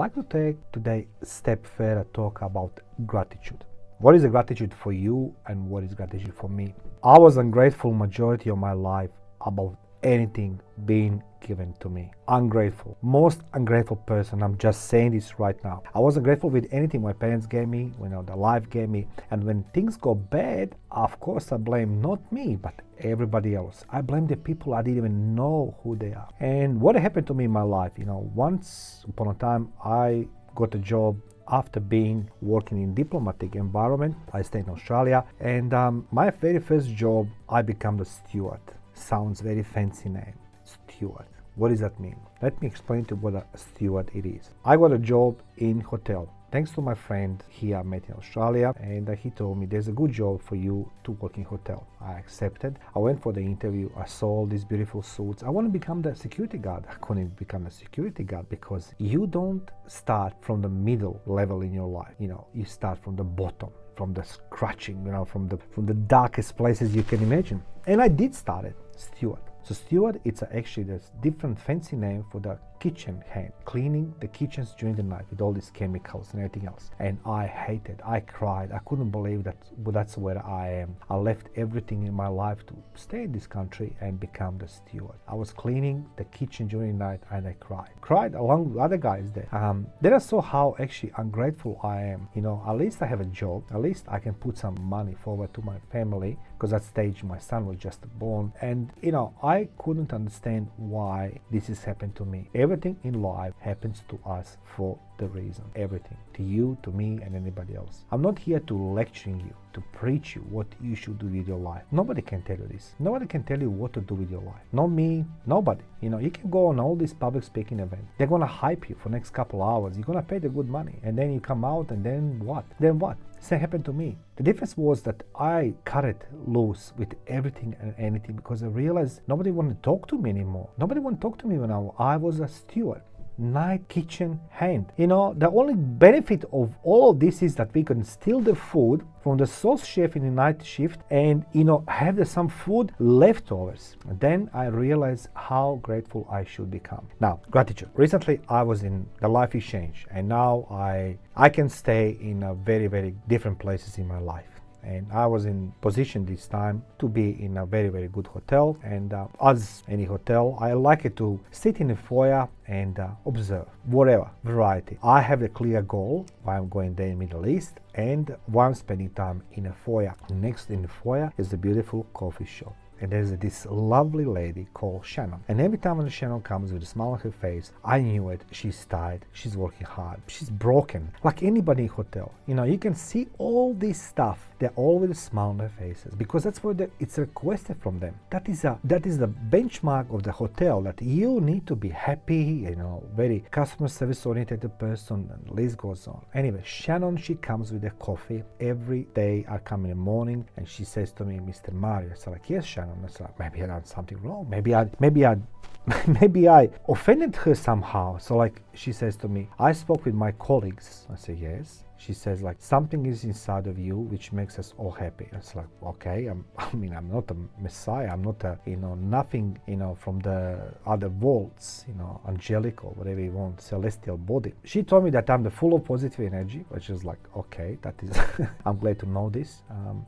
like to take today a step further, talk about gratitude. What is a gratitude for you and what is gratitude for me? I was ungrateful majority of my life about anything being given to me. Ungrateful. Most ungrateful person. I'm just saying this right now. I wasn't grateful with anything my parents gave me, the life gave me. And when things go bad, of course I blame not me, but everybody else. I blame the people I didn't even know who they are. And what happened to me in my life, once upon a time I got a job after working in diplomatic environment. I stayed in Australia, and my very first job, I became the steward. Sounds very fancy name, steward. What does that mean? Let me explain to you what a steward it is. I got a job in hotel. Thanks to my friend here I met in Australia, and he told me there's a good job for you to work in hotel. I accepted. I went for the interview. I saw all these beautiful suits. I want to become the security guard. I couldn't become a security guard because you don't start from the middle level in your life. You start from the bottom, from the scratching, from the darkest places you can imagine. And I did start it, steward. So steward, it's actually this different fancy name for the kitchen hand, cleaning the kitchens during the night with all these chemicals and everything else. And I hated, I cried, I couldn't believe that's where I am. I left everything in my life to stay in this country and become the steward. I was cleaning the kitchen during the night and I cried along with other guys there. Then I saw how actually ungrateful I am. At least I have a job, at least I can put some money forward to my family, because at that stage my son was just born. And I couldn't understand why this has happened to me. Everything in life happens to us for the reason. Everything. To you, to me, and anybody else. I'm not here to lecture you, to preach you what you should do with your life. Nobody can tell you this. Nobody can tell you what to do with your life. Not me, nobody. You can go on all these public speaking events. They're going to hype you for the next couple hours. You're going to pay the good money. And then you come out and then what? Then what? Same happened to me. The difference was that I cut it loose with everything and anything because I realized nobody wanted to talk to me anymore. Nobody wanted to talk to me when I was a steward. Night kitchen hand. The only benefit of all of this is that we can steal the food from the sauce chef in the night shift and have some food leftovers. And then I realized how grateful I should become. Now, gratitude. Recently I was in the life exchange, and now I can stay in a very, very different places in my life. And I was in position this time to be in a very, very good hotel. And as any hotel, I like it to sit in the foyer and observe whatever variety. I have a clear goal why I'm going there in Middle East and why I'm spending time in a foyer. Next in the foyer is the beautiful coffee shop. And there's this lovely lady called Shannon. And every time when Shannon comes with a smile on her face, I knew it. She's tired. She's working hard. She's broken. Like anybody in hotel. You can see all this stuff. They're all with a smile on their faces because that's what it's requested from them. That is the benchmark of the hotel, that you need to be happy, very customer service oriented person, and the list goes on. Anyway, Shannon, she comes with a coffee every day. I come in the morning and she says to me, Mr. Mario. I said like, yes, Shannon. I said like, maybe I done something wrong. Maybe I offended her somehow. So like she says to me, I spoke with my colleagues. I say yes. She says like, something is inside of you which makes us all happy. It's like, okay, I'm not a messiah. I'm not nothing, from the other worlds, angelic or whatever you want, celestial body. She told me that I'm full of positive energy, which is like, okay, that is, I'm glad to know this.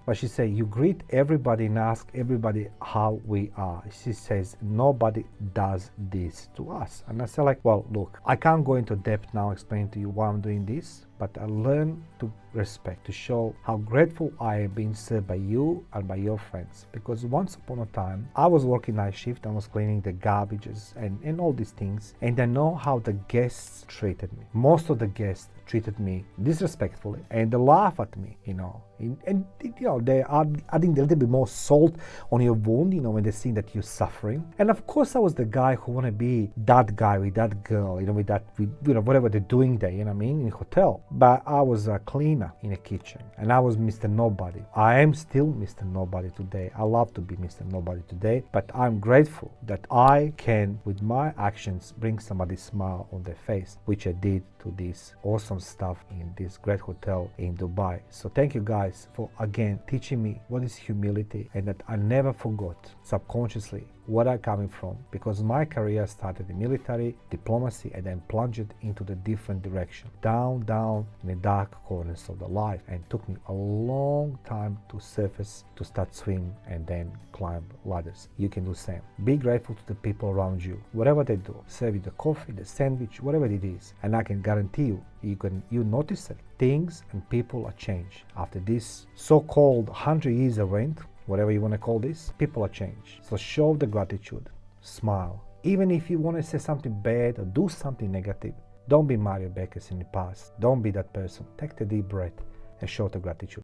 But she said, you greet everybody and ask everybody how we are. She says, nobody does this to us. And I said like, well, look, I can't go into depth now, explain to you why I'm doing this, but I learn to respect, to show how grateful I am being served by you and by your friends. Because once upon a time, I was working night shift, I was cleaning the garbages and all these things, and I know how the guests treated me. Most of the guests treated me disrespectfully and they laugh at me, and they are adding a little bit more salt on your wound, when they see that you're suffering. And of course I was the guy who want to be that guy with that girl, with whatever they're doing there, in hotel. But I was a cleaner in a kitchen and I was Mr. Nobody. I am still Mr. Nobody today. I love to be Mr. Nobody today, but I'm grateful that I can, with my actions, bring somebody's smile on their face, which I did to this awesome stuff in this great hotel in Dubai. So thank you guys for again teaching me what is humility, and that I never forgot subconsciously where I'm coming from, because my career started in military, diplomacy, and then plunged into the different direction, down in the dark corners of the life, and took me a long time to surface, to start swim and then climb ladders. You can do the same. Be grateful to the people around you, whatever they do, serve you the coffee, the sandwich, whatever it is, and I can guarantee you, you notice it. Things and people are changed after this so-called 100 years of rent, whatever you want to call this. People are changed. So show the gratitude, smile. Even if you want to say something bad or do something negative, don't be Mario Bekes in the past. Don't be that person. Take the deep breath and show the gratitude.